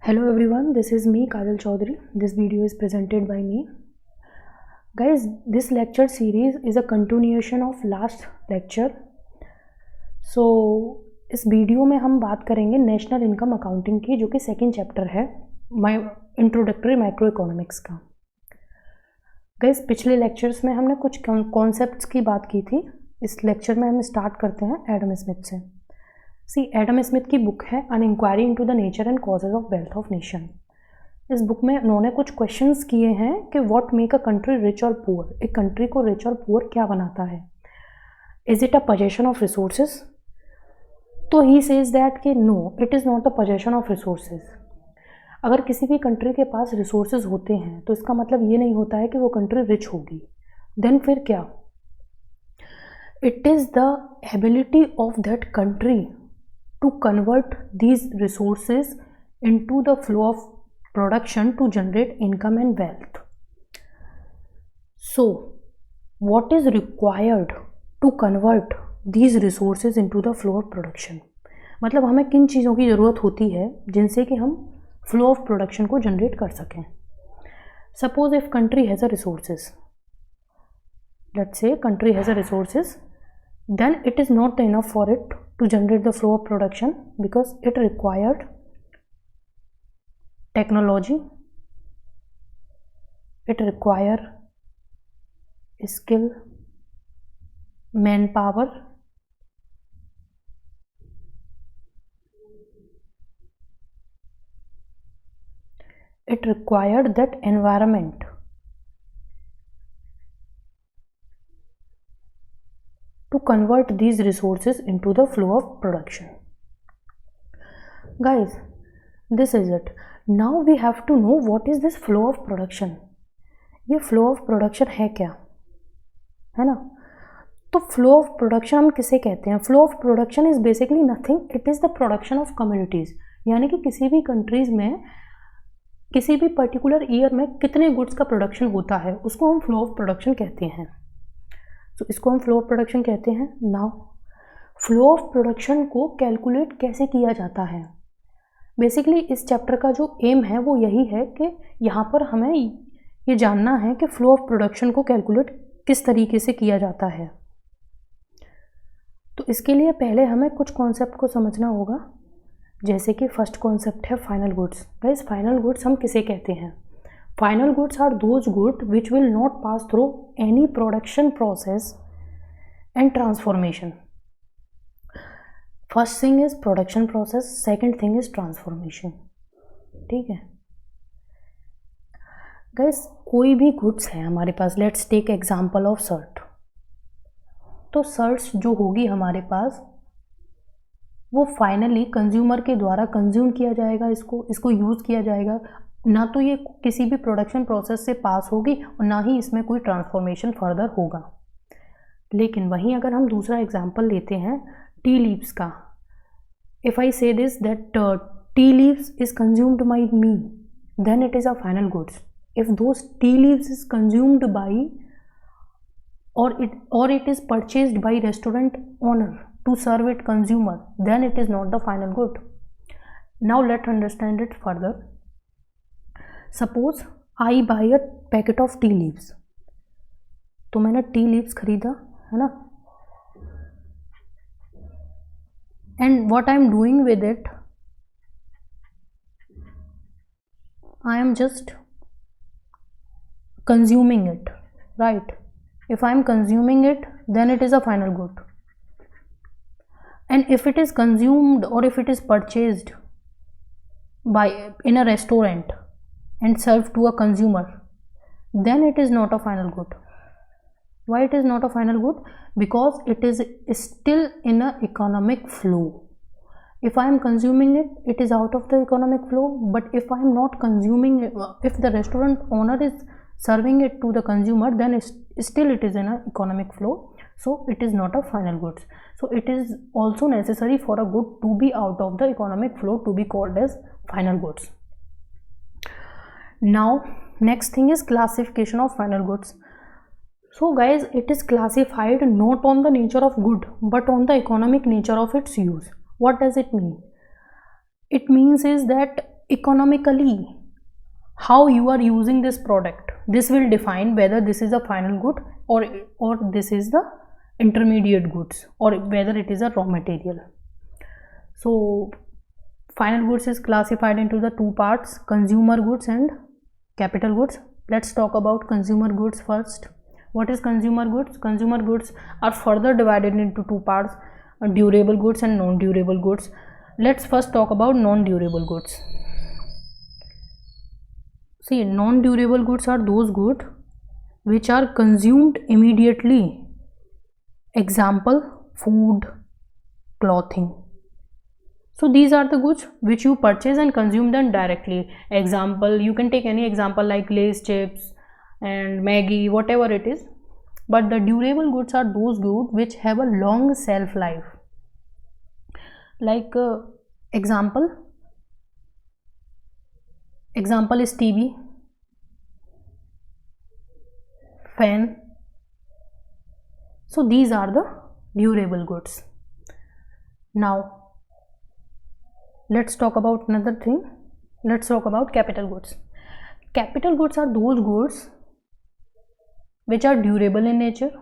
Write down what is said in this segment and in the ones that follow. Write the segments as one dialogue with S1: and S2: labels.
S1: Hello everyone, this is me Kajal Chaudhary. This video is presented by me. Guys, this lecture series is a continuation of last lecture. So इस video में हम बात करेंगे national income accounting की, जो कि second chapter है introductory micro economics का. गाइस, पिछले लेक्चर्स में हमने कुछ कॉन्सेप्ट्स की बात की थी. इस लेक्चर में हम स्टार्ट करते हैं एडम स्मिथ से. एडम स्मिथ की बुक है an inquiry into the nature and causes of wealth of nation. इस बुक में उन्होंने कुछ क्वेश्चंस किए हैं कि what make a country rich और पुअर. एक कंट्री को रिच और पुअर क्या बनाता है? Is it a possession of resources? तो ही सेज दैट कि no, it is not the possession of resources. अगर किसी भी कंट्री के पास रिसोर्सेज होते हैं तो इसका मतलब ये नहीं होता है कि वो कंट्री रिच होगी. देन फिर क्या? It is the ability of that country to convert these resources into the flow of production to generate income and wealth. So, what is required to convert these resources into the flow of production? मतलब हमें किन चीज़ों की ज़रूरत होती है जिनसे कि हम flow of production को generate कर सकें. Suppose if country has a resources, let's say country has a resources, then it is not enough for it to generate the flow of production because it required technology, it require skill, manpower, it required that environment to convert these resources into the flow of production. Guys, this is it. Now we have to know what is this flow of production. ये flow of production है क्या, है ना? तो flow of production हम किसे कहते हैं? Flow of production is basically nothing. It is the production of commodities. यानी कि किसी भी कंट्रीज में किसी भी पर्टिकुलर ईयर में कितने गुड्स का प्रोडक्शन होता है उसको हम फ्लो ऑफ प्रोडक्शन कहते हैं. तो इसको हम फ्लो ऑफ प्रोडक्शन कहते हैं. नाउ फ्लो ऑफ प्रोडक्शन को कैलकुलेट कैसे किया जाता है? बेसिकली इस चैप्टर का जो एम है वो यही है कि यहाँ पर हमें ये जानना है कि फ्लो ऑफ प्रोडक्शन को कैलकुलेट किस तरीके से किया जाता है. तो इसके लिए पहले हमें कुछ कॉन्सेप्ट को समझना होगा. जैसे कि फर्स्ट कॉन्सेप्ट है final goods. Guys, final goods हम किसे कहते हैं? Final goods are those goods which will not pass through any production process and transformation. First thing is production process, second thing is transformation. ठीक है guys, कोई भी goods है हमारे पास. Let's take example of shirt. तो shirts जो होगी हमारे पास वो फाइनली कंज्यूमर के द्वारा कंज्यूम किया जाएगा. इसको यूज़ किया जाएगा. ना तो ये किसी भी प्रोडक्शन प्रोसेस से पास होगी और ना ही इसमें कोई ट्रांसफॉर्मेशन फर्दर होगा. लेकिन वहीं अगर हम दूसरा एग्जांपल लेते हैं टी लीव्स का. If I say this that tea leaves is consumed by me, then it is a final goods. If those tea leaves is consumed by और it is purchased by restaurant owner to serve it consumer, then it is not the final good. Now let understand it further. Suppose I buy a packet of tea leaves. तो मैंने tea leaves खरीदा, है ना? And what I am doing with it, I am just consuming it, right? If I am consuming it, then it is a final good. And if it is consumed और if it is purchased by in a restaurant and served to a consumer, then it is not a final good. Why it is not a final good? Because it is still in a economic flow. If I am consuming it, it is out of the economic flow. But if I am not consuming it, if the restaurant owner is serving it to the consumer, then still it is in a economic flow. So it is not a final goods. So it is also necessary for a good to be out of the economic flow to be called as final goods. Now next thing is classification of final goods. So guys, it is classified not on the nature of good but on the economic nature of its use. What does it mean? It means is that economically how you are using this product, this will define whether this is a final good or this is the intermediate goods, or whether it is a raw material. So final goods is classified into the two parts, consumer goods and capital goods. Let's talk about consumer goods first. What is consumer goods? Consumer goods are further divided into two parts, durable goods and non-durable goods. Let's first talk about non-durable goods. See, non-durable goods are those goods which are consumed immediately. Example, food, clothing. So these are the goods which you purchase and consume them directly. Example, you can take any example like Lay's chips and Maggi, whatever it is. But the durable goods are those goods which have a long shelf life. Like example is TV, fan. So these are the durable goods. Now let's talk about another thing. Let's talk about capital goods. Capital goods are those goods which are durable in nature.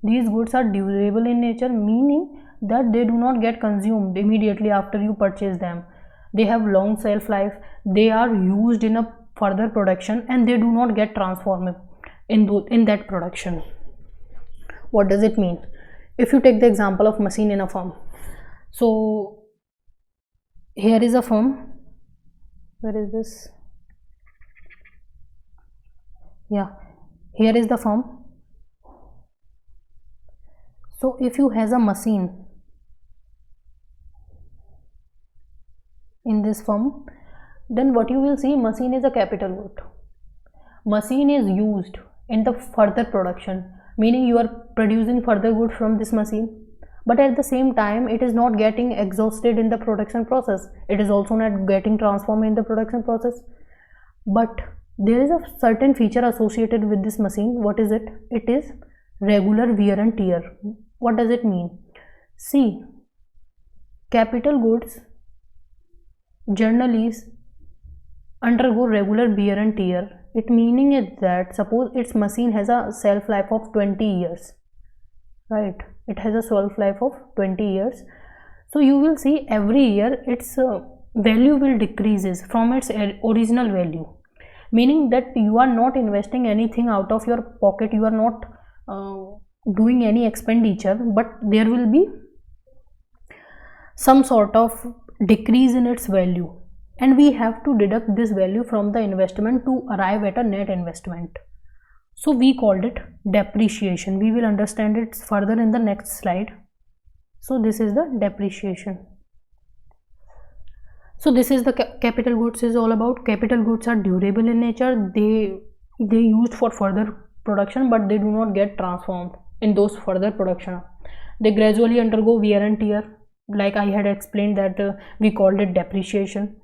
S1: These goods are durable in nature, meaning that they do not get consumed immediately after you purchase them. They have long shelf life, they are used in a further production, and they do not get transformed in that production. What does it mean? If you take the example of machine in a firm, so here is a firm. Where is this? Yeah, here is the firm. So if you has a machine in this firm, then what you will see, machine is a capital good. Machine is used in the further production, meaning you are producing further good from this machine, but at the same time it is not getting exhausted in the production process. It is also not getting transformed in the production process, but there is a certain feature associated with this machine. What is it? It is regular wear and tear. What does it mean? See, capital goods generally undergo regular wear and tear. It meaning is that suppose its machine has a shelf life of 20 years, right? It has a shelf life of 20 years. So you will see every year its value will decreases from its original value, meaning that you are not investing anything out of your pocket, you are not doing any expenditure, but there will be some sort of decrease in its value, and we have to deduct this value from the investment to arrive at a net investment. So we called it depreciation. We will understand it further in the next slide. So this is the depreciation. So this is the capital goods is all about. Capital goods are durable in nature. They used for further production, but they do not get transformed in those further production. They gradually undergo wear and tear, like I had explained that we called it depreciation.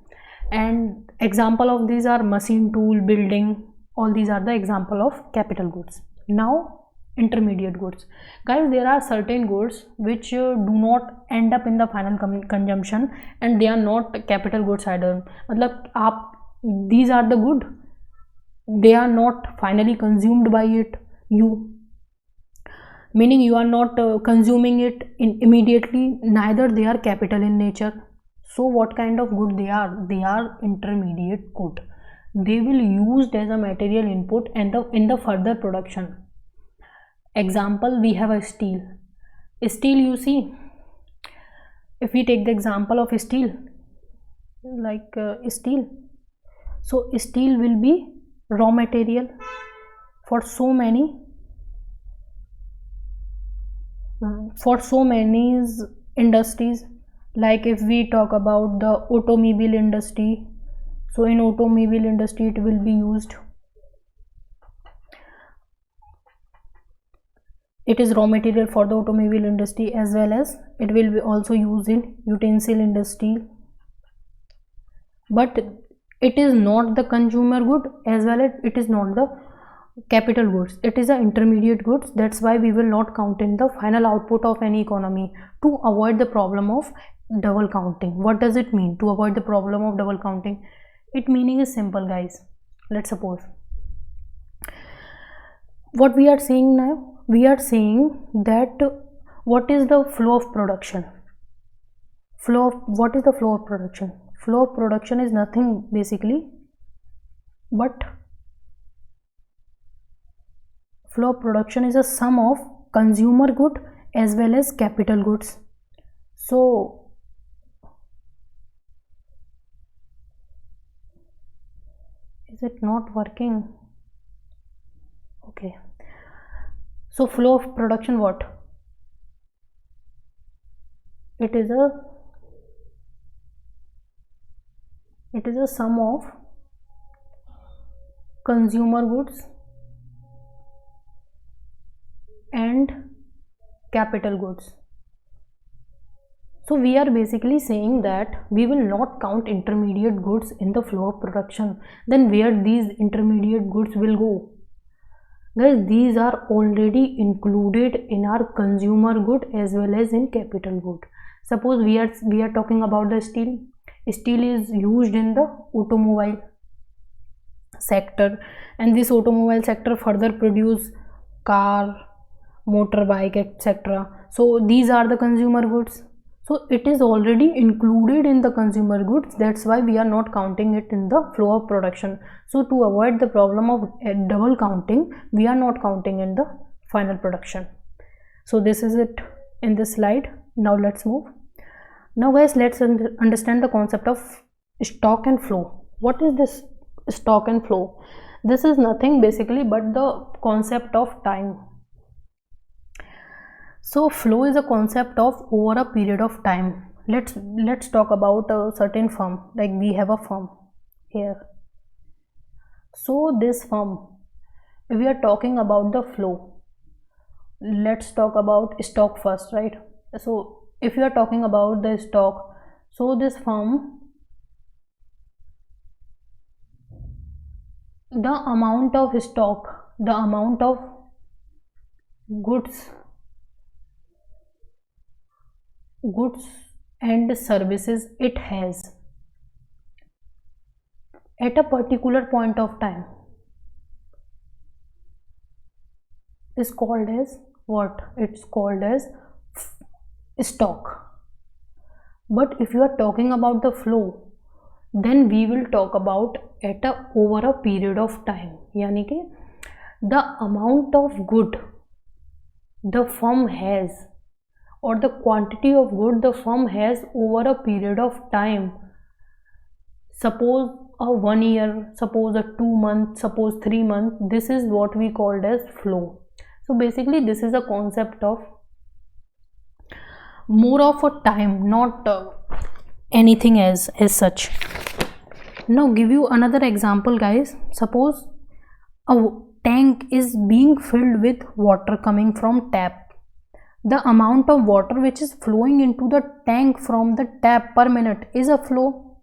S1: And example of these are machine, tool, building. All these are the example of capital goods. Now intermediate goods. Guys, there are certain goods which do not end up in the final consumption, and they are not capital goods either. These are the good, they are not finally consumed by you, meaning you are not consuming it immediately, neither they are capital in nature. So what kind of good they are? They are intermediate good. They will used as a material input and in the further production. Example, we have a steel. Steel, you see, if we take the example of steel, like steel, so steel will be raw material for so many industries. Like if we talk about the automobile industry, so in automobile industry it will be used, it is raw material for the automobile industry, as well as it will be also used in utensil industry, but it is not the consumer good, as well as it is not the capital goods. It is a intermediate goods. That's why we will not count in the final output of any economy, to avoid the problem of double counting. What does it mean? To avoid the problem of double counting, it meaning is simple, guys. Let's suppose what we are saying now. We are saying that what is the flow of production? What is the flow of production? Flow of production is nothing basically but flow of production is a sum of consumer good as well as capital goods. So is it not working? Okay, so flow of production, what it is a sum of consumer goods and capital goods. So we are basically saying that we will not count intermediate goods in the flow of production. Then where these intermediate goods will go? Guys, these are already included in our consumer good as well as in capital good. Suppose we are talking about the steel. Steel is used in the automobile sector, and this automobile sector further produce car, motorbike, etc. So these are the consumer goods. So it is already included in the consumer goods. That's why we are not counting it in the flow of production. So to avoid the problem of double counting, we are not counting in the final production. So this is it in this slide. Now let's move. Now guys, let's understand the concept of stock and flow. What is this stock and flow? This is nothing basically but the concept of time. So flow is a concept of over a period of time. Let's talk about a certain firm. Like we have a firm here. So this firm, we are talking about the flow. Let's talk about stock first, right? So if you are talking about the stock, so this firm, the amount of stock, the amount of goods and services it has at a particular point of time is called as what? It's called as stock. But if you are talking about the flow, then we will talk about at a over a period of time. Yani कि the amount of good the firm has, or the quantity of good the firm has over a period of time. Suppose a 1 year, suppose a 2 months, suppose 3 months. This is what we called as flow. So basically this is a concept of more of a time, not anything as such. Now give you another example, guys. Suppose a tank is being filled with water coming from tap. The amount of water which is flowing into the tank from the tap per minute is a flow.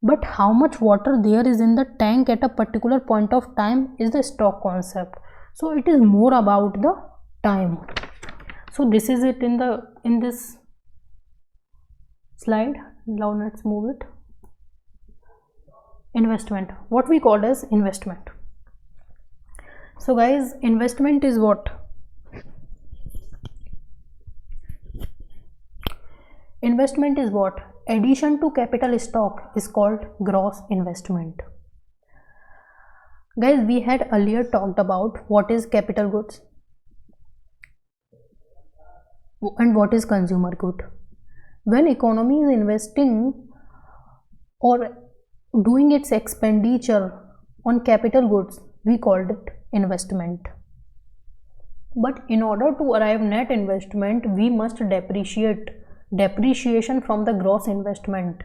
S1: But how much water there is in the tank at a particular point of time is the stock concept. So it is more about the time. So this is it in this slide. Now let's move it. Investment. What we call as investment. So guys, investment is what? Investment is what? Addition to capital stock is called gross investment. Guys, we had earlier talked about what is capital goods and what is consumer good. When economy is investing or doing its expenditure on capital goods, we called it investment. But in order to arrive net investment, we must depreciation from the gross investment.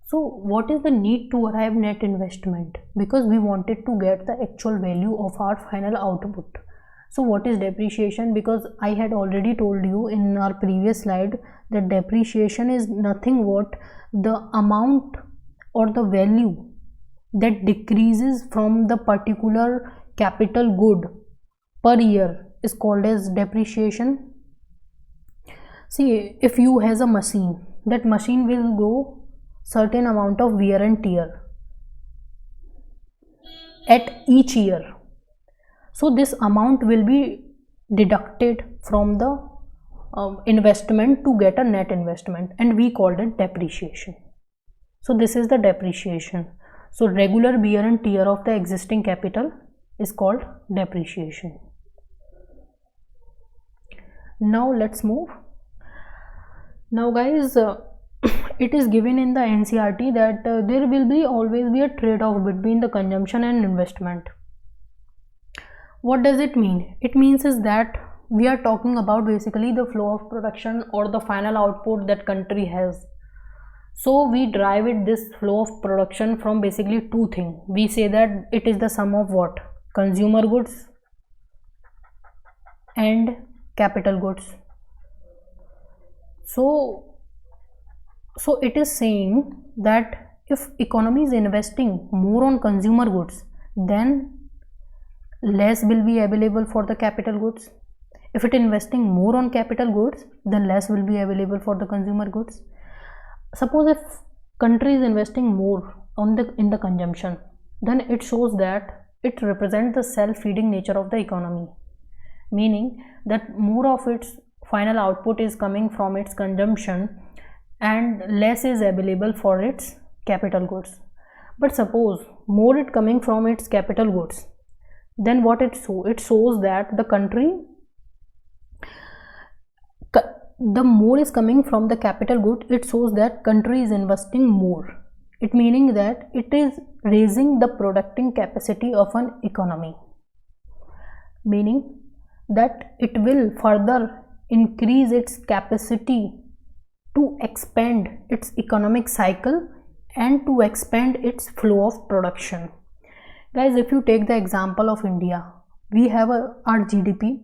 S1: So what is the need to arrive net investment? Because we wanted to get the actual value of our final output. So what is depreciation? Because I had already told you in our previous slide that depreciation is nothing but the amount or the value that decreases from the particular capital good per year is called as depreciation. See, if you has a machine, that machine will go certain amount of wear and tear at each year. So this amount will be deducted from the investment to get a net investment, and we called it depreciation. So this is the depreciation. So regular wear and tear of the existing capital is called depreciation. Now let's move. Now guys, it is given in the NCERT that there will always be a trade-off between the consumption and investment. What does it mean? It means is that we are talking about basically the flow of production or the final output that country has. So we derive it, this flow of production, from basically two things. We say that it is the sum of what? Consumer goods and capital goods. So it is saying that if economy is investing more on consumer goods, then less will be available for the capital goods. If it is investing more on capital goods, then less will be available for the consumer goods. Suppose if country is investing more on in the consumption, then it shows that it represents the self-feeding nature of the economy, meaning that more of its final output is coming from its consumption and less is available for its capital goods. But suppose more it coming from its capital goods, then what it shows? It shows that the country, the more is coming from the capital good, it shows that country is investing more. It meaning that it is raising the producing capacity of an economy, meaning that it will further increase its capacity to expand its economic cycle and to expand its flow of production. Guys, if you take the example of India, we have our GDP,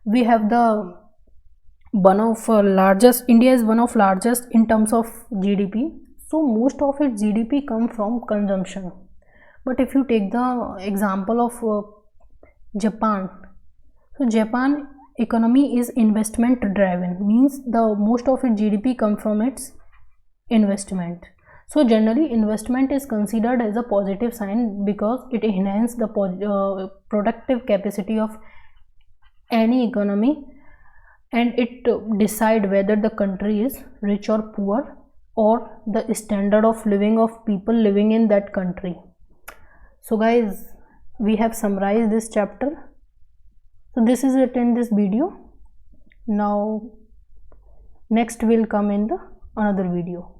S1: we have the India is one of largest in terms of GDP. So most of its GDP come from consumption. But if you take the example of Japan, so Japan economy is investment driven, means the most of its GDP come from its investment. So generally investment is considered as a positive sign because it enhances the productive capacity of any economy, and it decide whether the country is rich or poor, or the standard of living of people living in that country. So guys, we have summarized this chapter. So this is it in this video. Now next will come in the another video.